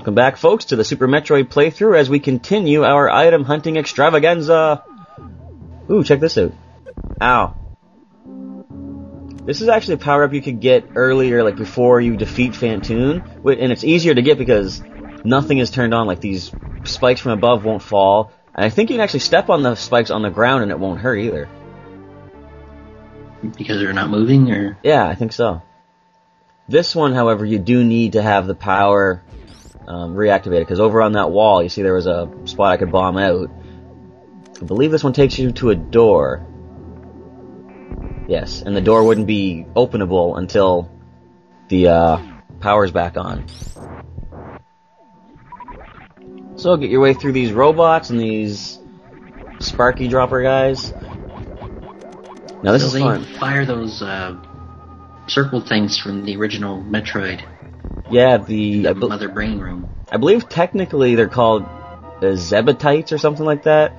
Welcome back, folks, to the Super Metroid playthrough as we continue our item hunting extravaganza. Ooh, check this out. Ow. This is actually a power-up you could get earlier, like before you defeat Phantoon, and it's easier to get because nothing is turned on, like these spikes from above won't fall, and I think you can actually step on the spikes on the ground and it won't hurt either. Because they're not moving, or? Yeah, I think so. This one, however, you do need to have the power reactivated, because over on that wall, you see there was a spot I could bomb out. I believe this one takes you to a door. Yes, and the door wouldn't be openable until the power's back on. So get your way through these robots and these Sparky Dropper guys. Now this is fun. Fire those circle things from the original Metroid. Yeah, the Mother Brain Room. I believe technically they're called Zebetites or something like that,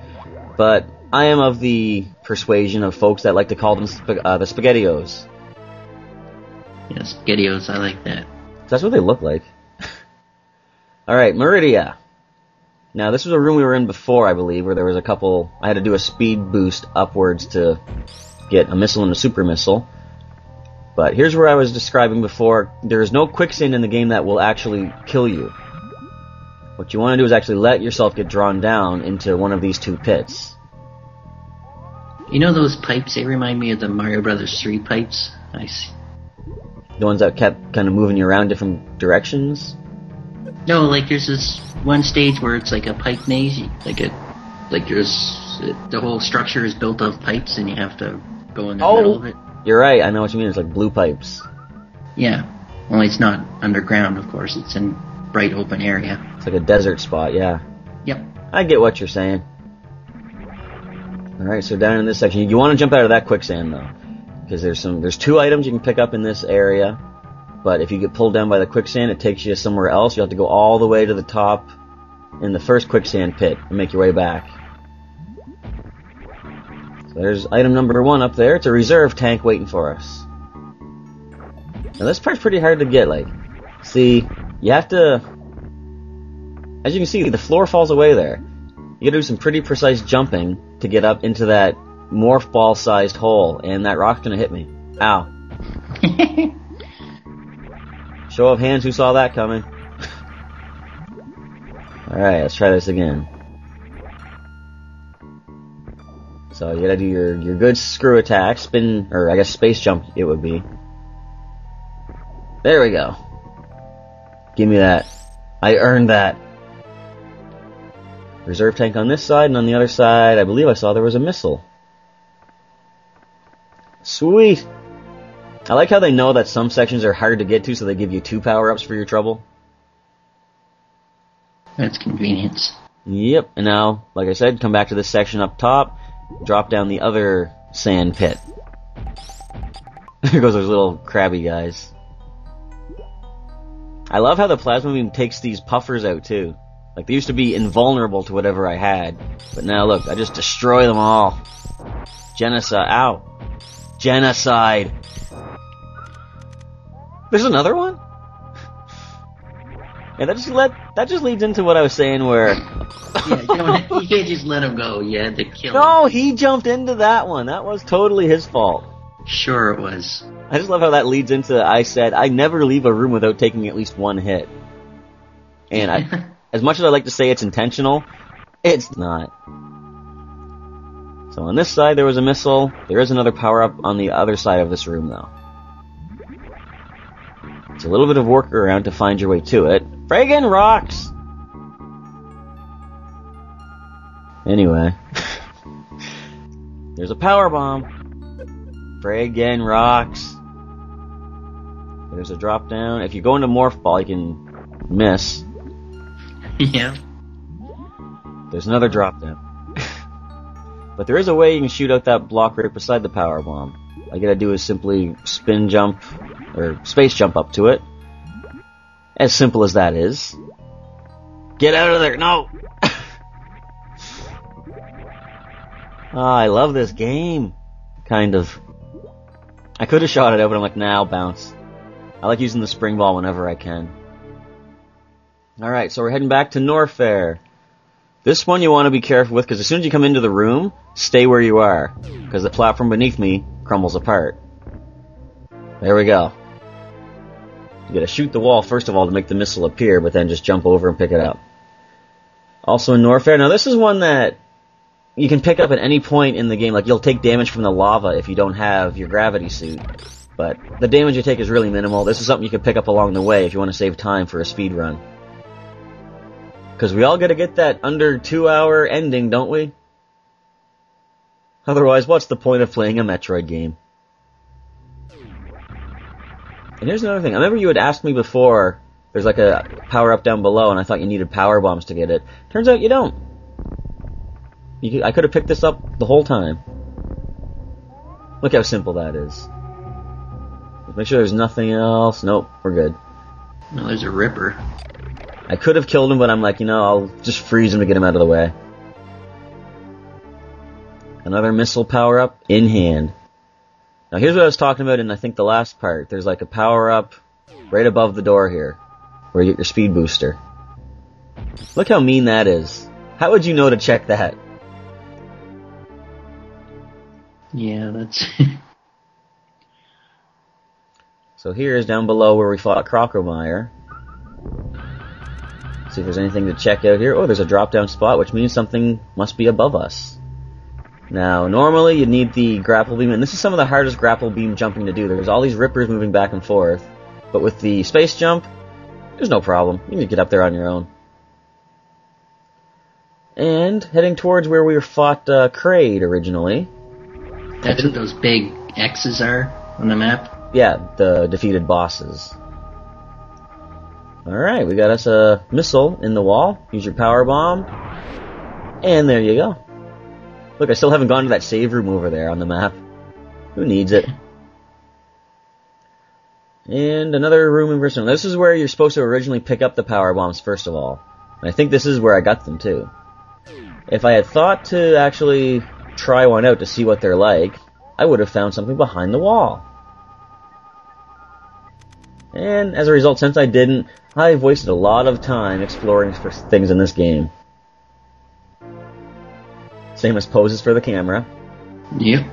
but I am of the persuasion of folks that like to call them the SpaghettiOs. Yeah, SpaghettiOs, I like that. That's what they look like. Alright, Meridia. Now, this was a room we were in before, I believe, where there was a couple... I had to do a speed boost upwards to get a missile and a super missile. But here's where I was describing before. There is no quicksand in the game that will actually kill you. What you want to do is actually let yourself get drawn down into one of these two pits. You know those pipes? They remind me of the Mario Brothers 3 pipes. I see. The ones that kept kind of moving you around different directions? No, like there's this one stage where it's like a pipe maze. The whole structure is built of pipes, and you have to go in the middle of it. You're right. I know what you mean. It's like blue pipes. Yeah. Only it's not underground, of course. It's in bright open area. It's like a desert spot. Yeah. Yep. I get what you're saying. All right. So down in this section, you want to jump out of that quicksand though, because there's two items you can pick up in this area. But if you get pulled down by the quicksand, it takes you somewhere else. You have to go all the way to the top in the first quicksand pit and make your way back. So there's item number 1 up there. It's a reserve tank waiting for us. Now this part's pretty hard to get. See, you have to... As you can see, the floor falls away there. You gotta do some pretty precise jumping to get up into that morph ball-sized hole, and that rock's gonna hit me. Ow. Show of hands, who saw that coming? Alright, let's try this again. So you gotta do your good screw attack, spin, or I guess space jump it would be. There we go. Give me that. I earned that. Reserve tank on this side, and on the other side, I believe I saw there was a missile. Sweet! I like how they know that some sections are hard to get to, so they give you 2 power-ups for your trouble. That's convenience. Yep, and now, like I said, come back to this section up top, drop down the other sand pit. There goes those little crabby guys. I love how the plasma beam takes these puffers out, too. Like, they used to be invulnerable to whatever I had, but now look, I just destroy them all. Genocide. Ow. Genocide. There's another one? Yeah, that just leads into what I was saying where... Yeah, you can't just let him go. You had to kill him. No, he jumped into that one. That was totally his fault. Sure it was. I just love how that leads into, I said, I never leave a room without taking at least 1 hit. And as much as I like to say it's intentional, it's not. So on this side there was a missile. There is another power-up on the other side of this room though. It's a little bit of work around to find your way to it. Friggin' rocks! Anyway. There's a power bomb. Friggin' rocks. There's a drop down. If you go into Morph Ball, you can miss. Yeah. There's another drop down. But there is a way you can shoot out that block right beside the power bomb. All you gotta do is simply spin jump, or space jump up to it. As simple as that is. Get out of there! No! I love this game. Kind of. I could have shot it out, but I'm like, nah, I'll bounce. I like using the spring ball whenever I can. Alright, so we're heading back to Norfair. This one you want to be careful with, because as soon as you come into the room, stay where you are, because the platform beneath me crumbles apart. There we go. You gotta shoot the wall first of all to make the missile appear, but then just jump over and pick it up. Also in Norfair, now this is one that you can pick up at any point in the game. Like, you'll take damage from the lava if you don't have your gravity suit, but the damage you take is really minimal. This is something you can pick up along the way if you want to save time for a speed run. Because we all gotta get that under 2-hour ending, don't we? Otherwise, what's the point of playing a Metroid game? And here's another thing. I remember you had asked me before, there's like a power-up down below, and I thought you needed power bombs to get it. Turns out you don't. I could have picked this up the whole time. Look how simple that is. Make sure there's nothing else. Nope, we're good. No, there's a Ripper. I could have killed him, but I'm like, I'll just freeze him to get him out of the way. Another missile power-up in hand. Now here's what I was talking about in, I think, the last part. There's like a power-up right above the door here, where you get your speed booster. Look how mean that is. How would you know to check that? Yeah, that's... So here is down below where we fought Crocomire. See if there's anything to check out here. Oh, there's a drop-down spot, which means something must be above us. Now, normally you'd need the grapple beam, and this is some of the hardest grapple beam jumping to do. There's all these rippers moving back and forth, but with the space jump, there's no problem. You can get up there on your own. And heading towards where we fought Kraid originally. That's what those big X's are on the map? Yeah, the defeated bosses. Alright, we got us a missile in the wall. Use your power bomb. And there you go. Look, I still haven't gone to that save room over there on the map. Who needs it? And another room in Brinstar. This is where you're supposed to originally pick up the power bombs first of all. And I think this is where I got them too. If I had thought to actually try one out to see what they're like, I would have found something behind the wall. And as a result, since I didn't, I've wasted a lot of time exploring for things in this game. Same as poses for the camera. Yep.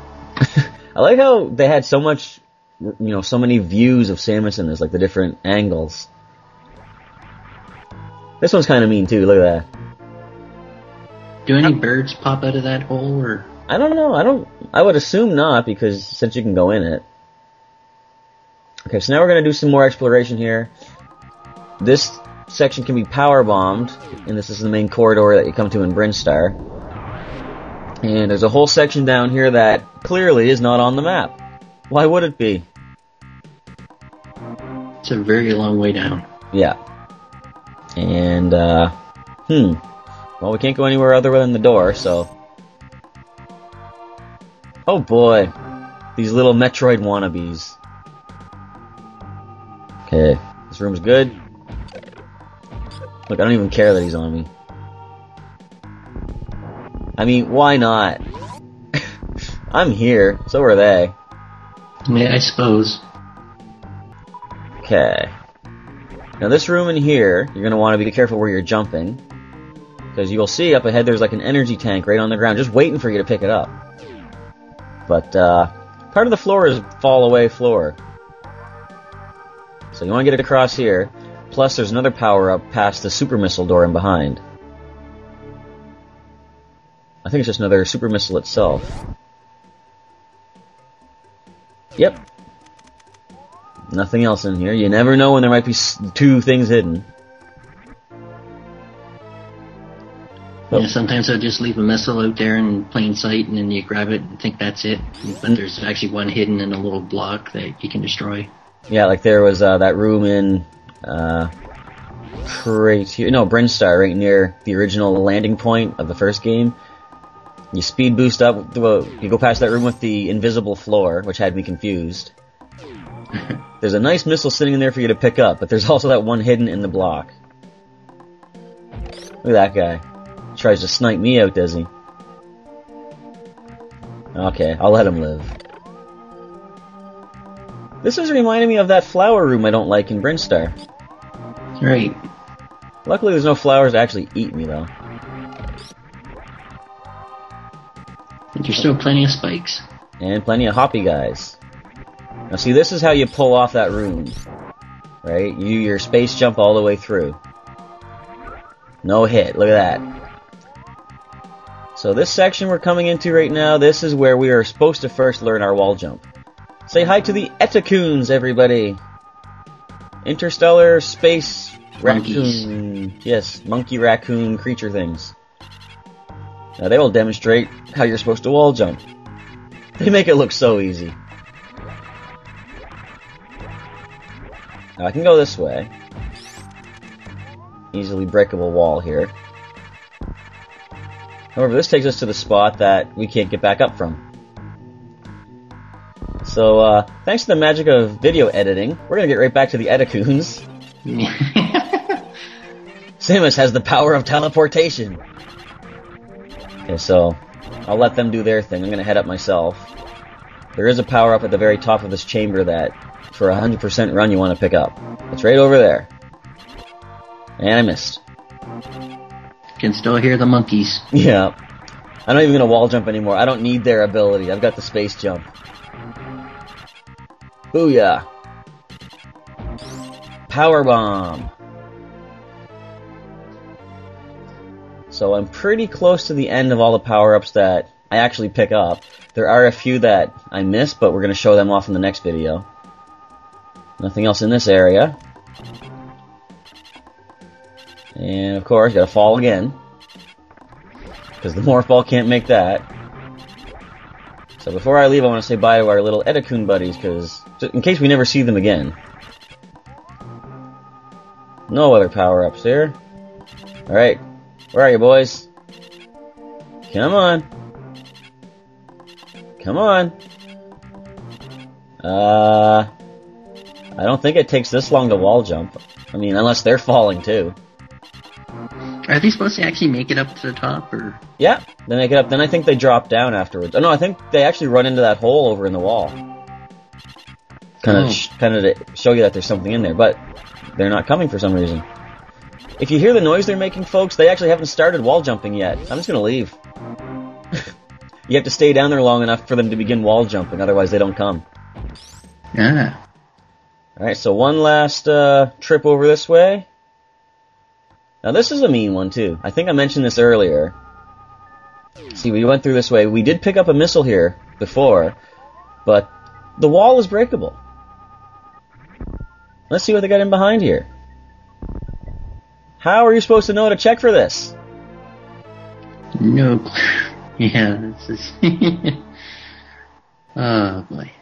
I like how they had so much, so many views of Samus in this, like the different angles. This one's kind of mean too, look at that. Do any birds pop out of that hole, or? I don't know, I would assume not, because since you can go in it. Okay, so now we're going to do some more exploration here. This section can be power bombed, and this is the main corridor that you come to in Brinstar. And there's a whole section down here that clearly is not on the map. Why would it be? It's a very long way down. Yeah. And, well, we can't go anywhere other than the door, so... Oh boy. These little Metroid wannabes. Okay, this room's good. Look, I don't even care that he's on me. I mean, why not? I'm here, so are they. Yeah, I suppose. Okay. Now this room in here, you're going to want to be careful where you're jumping. Because you will see up ahead there's like an energy tank right on the ground, just waiting for you to pick it up. But, part of the floor is fall away floor. So you want to get it across here. Plus there's another power up past the super missile door in behind. I think it's just another super missile itself. Yep. Nothing else in here. You never know when there might be two things hidden. Yeah, sometimes I'll just leave a missile out there in plain sight, and then you grab it and think that's it. But there's actually one hidden in a little block that you can destroy. Yeah, like there was that room in Brinstar, right near the original landing point of the first game. You speed boost up, you go past that room with the invisible floor, which had me confused. There's a nice missile sitting in there for you to pick up, but there's also that one hidden in the block. Look at that guy. Tries to snipe me out, does he? Okay, I'll let him live. This is reminding me of that flower room I don't like in Brinstar. Right. Luckily there's no flowers to actually eat me, though. But there's still plenty of spikes. And plenty of hoppy guys. Now see, this is how you pull off that rune. Right? You do your space jump all the way through. No hit, look at that. So this section we're coming into right now, this is where we are supposed to first learn our wall jump. Say hi to the Raccoons, everybody! Interstellar space raccoon. Yes, monkey raccoon creature things. Now they will demonstrate how you're supposed to wall jump. They make it look so easy. Now I can go this way. Easily breakable wall here. However, this takes us to the spot that we can't get back up from. So, thanks to the magic of video editing, we're gonna get right back to the Raccoons. Samus has the power of teleportation. Okay, so I'll let them do their thing. I'm gonna head up myself. There is a power up at the very top of this chamber that, for a 100% run, you want to pick up. It's right over there. And I missed. Can still hear the monkeys. Yeah. I'm not even gonna wall jump anymore. I don't need their ability. I've got the space jump. Booyah! Power bomb! So I'm pretty close to the end of all the power-ups that I actually pick up. There are a few that I missed, but we're gonna show them off in the next video. Nothing else in this area. And of course, gotta fall again. Because the morph ball can't make that. So before I leave, I want to say bye to our little Raccoon buddies, because in case we never see them again. No other power-ups here. Alright, where are you, boys? Come on. Come on. I don't think it takes this long to wall jump. I mean, unless they're falling too. Are they supposed to actually make it up to the top, or? Yeah, they make it up. Then I think they drop down afterwards. Oh no, I think they actually run into that hole over in the wall. Kind of to show you that there's something in there, but they're not coming for some reason. If you hear the noise they're making, folks, they actually haven't started wall jumping yet. I'm just gonna leave. You have to stay down there long enough for them to begin wall jumping, otherwise they don't come. Ah. Alright, so one last trip over this way. Now this is a mean one too. I think I mentioned this earlier. See, we went through this way. We did pick up a missile here before, but the wall is breakable. Let's see what they got in behind here. How are you supposed to know to check for this? No clue. Yeah, this is... Oh boy.